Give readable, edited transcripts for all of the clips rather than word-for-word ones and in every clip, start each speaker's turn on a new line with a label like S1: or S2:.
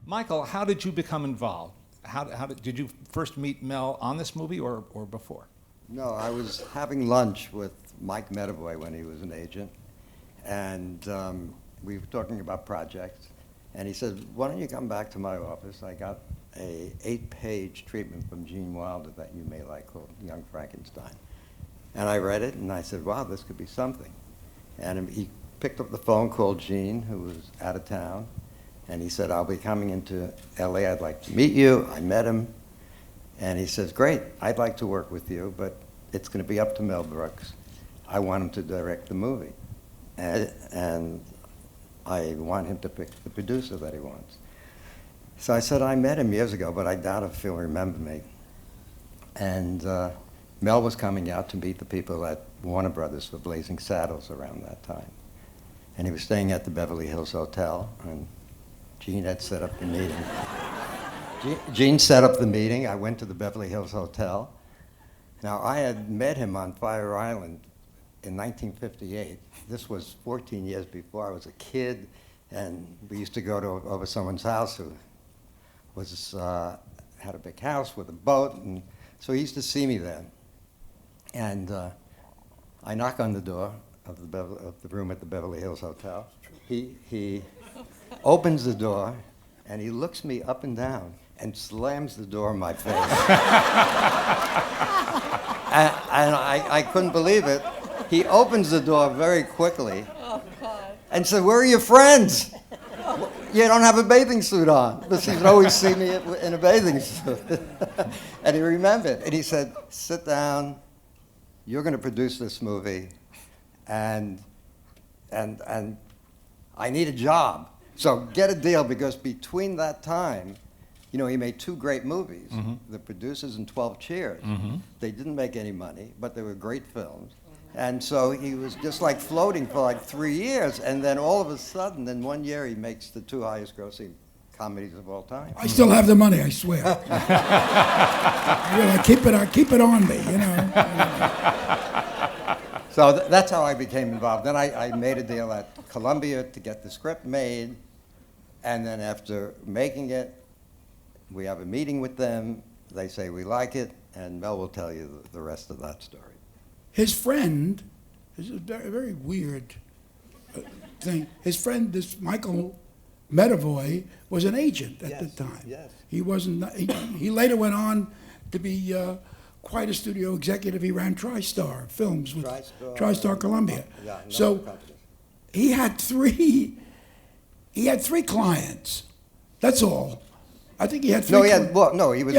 S1: Michael, how did you become involved? Did you first meet Mel on this movie or before?
S2: No, I was having lunch with Mike Medavoy when he was an agent, and we were talking about projects, and he said, why don't you come back to my office? I got a 8-page treatment from Gene Wilder that you may like called Young Frankenstein. And I read it, and I said, wow, this could be something. And he picked up the phone, called Gene, who was out of town, and he said, I'll be coming into LA, I'd like to meet you. I met him, and he says, great, I'd like to work with you, but it's going to be up to Mel Brooks. I want him to direct the movie. And I want him to pick the producer that he wants. So I said, I met him years ago, but I doubt if he'll remember me. And Mel was coming out to meet the people at Warner Brothers for Blazing Saddles around that time. And he was staying at the Beverly Hills Hotel, and Gene had set up the meeting. Gene set up the meeting. I went to the Beverly Hills Hotel. Now, I had met him on Fire Island in 1958. This was 14 years before. I was a kid, and we used to go over someone's house who had a big house with a boat, and so he used to see me then. And I knock on the door of the room at the Beverly Hills Hotel. He opens the door, and he looks me up and down and slams the door in my face. and I couldn't believe it. He opens the door very quickly and said, where are your friends? You don't have a bathing suit on. Because he'd always see me in a bathing suit. And he remembered. And he said, sit down. You're going to produce this movie. And I need a job. So get a deal, because between that time, you know, he made 2 great movies, The Producers and 12 Cheers. They didn't make any money, but they were great films. And so he was just like floating for like 3 years, and then all of a sudden, in 1 year, he makes the 2 highest grossing comedies of all time.
S3: I still have the money, I swear. I keep it on me, you know.
S2: So that's how I became involved. Then I made a deal at Columbia to get the script made, and then after making it, we have a meeting with them. They say we like it, and Mel will tell you the rest of that story.
S3: His friend, this is a very weird thing. His friend, this Michael Medavoy, was an agent at the time.
S2: Yes.
S3: He wasn't. He later went on to be quite a studio executive. He ran TriStar Films with TriStar Columbia.
S2: Yeah,
S3: so he had three clients. That's all. I think he had 3 clients.
S2: He was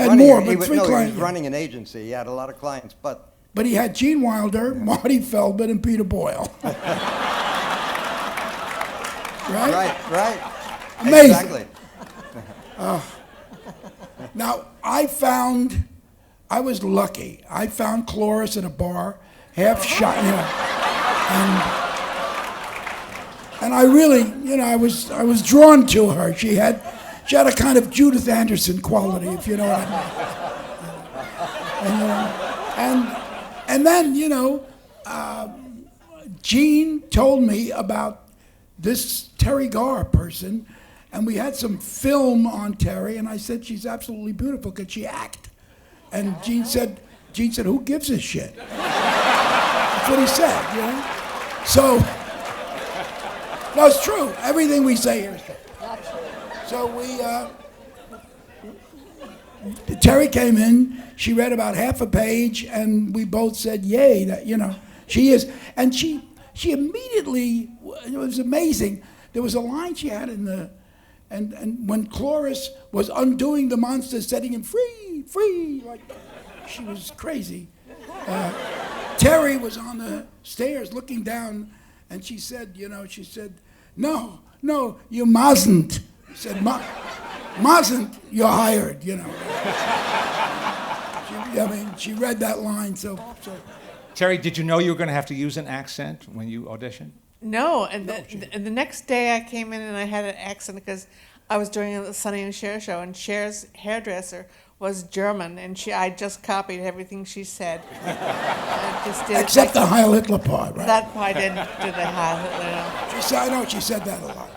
S3: clients.
S2: running an agency. He had a lot of clients,
S3: But he had Gene Wilder, Marty Feldman, and Peter Boyle.
S2: Right.
S3: Amazing.
S2: Exactly.
S3: Now, I was lucky. I found Cloris at a bar, half shot, you know, and I really, you know, I was drawn to her. She had a kind of Judith Anderson quality, if you know what I mean. And then, you know, Gene told me about this Teri Garr person, and we had some film on Teri, and I said, she's absolutely beautiful. Could she act? And Gene said, who gives a shit? That's what he said, you know? So, no, it's true. Everything we say here is true. So Teri came in, she read about half a page, and we both said, yay, that, you know, she is. And she immediately, it was amazing. There was a line she had in the, and when Cloris was undoing the monster, setting him free, like, she was crazy. Teri was on the stairs looking down, and she said, no, you mustn't. She said, mustn't, you're hired, you know. She read that line, so.
S1: Teri, did you know you were going to have to use an accent when you auditioned?
S4: No, and the next day I came in and I had an accent because I was doing a Sonny and Cher show, and Cher's hairdresser was German, and I just copied everything she said.
S3: Except the Heil Hitler part, right?
S4: That part I didn't do the Heil Hitler.
S3: I know she said that a lot.